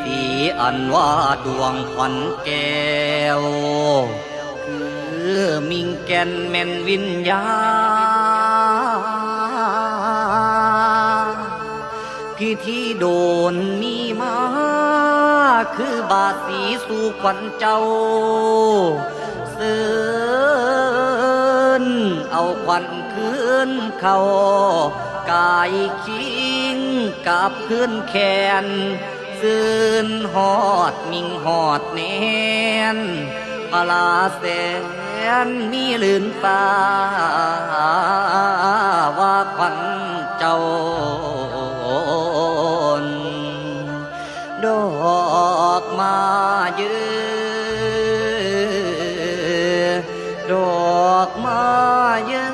สีอันว่าดวงขวัญแก้วคือมิงแก่นแม่นวิญญาพิธีโดนมีมาคือบาสีสู่ขวัญเจ้าเสินเอาขวัญคืนเขากายคิงกับคืนแขนซื่นหอดมิงหอดเนนพลาแสนมีลื่นฟ้าว่าขวัญเจ้าดอกมาเยือดอกมาเยือ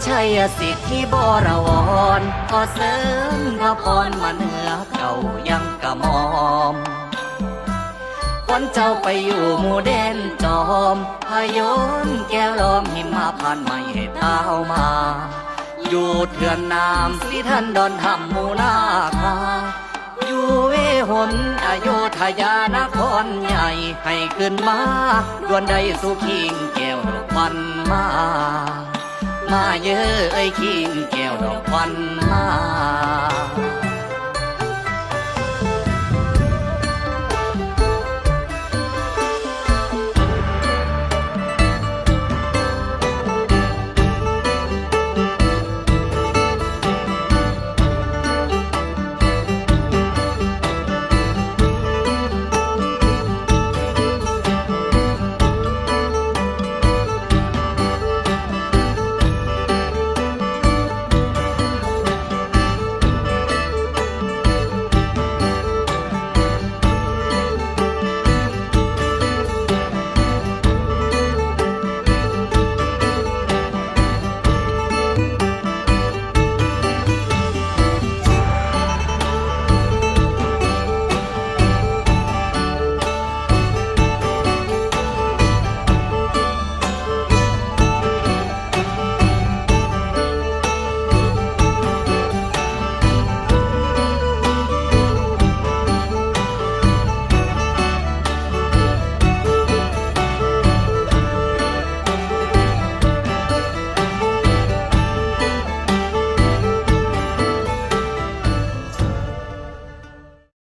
ชัยสิทธิบรวรขอเสริมพระพรมาเหนือเก่ายังกะมอมคนเจ้าไปอยู่หมู่แดนจอมพยนแก้วล้อมหิมะผ่านไม่ให้เท้ามาอยู่เถื่อนน้ำสิท่านดอนทำหมู่นาคาอยู่เวหนอโยธยานครใหญ่ให้ขึ้นมาดวนได้สุขิงแก้วดอกควันมาเยอะคิงแก้วดอกควันมา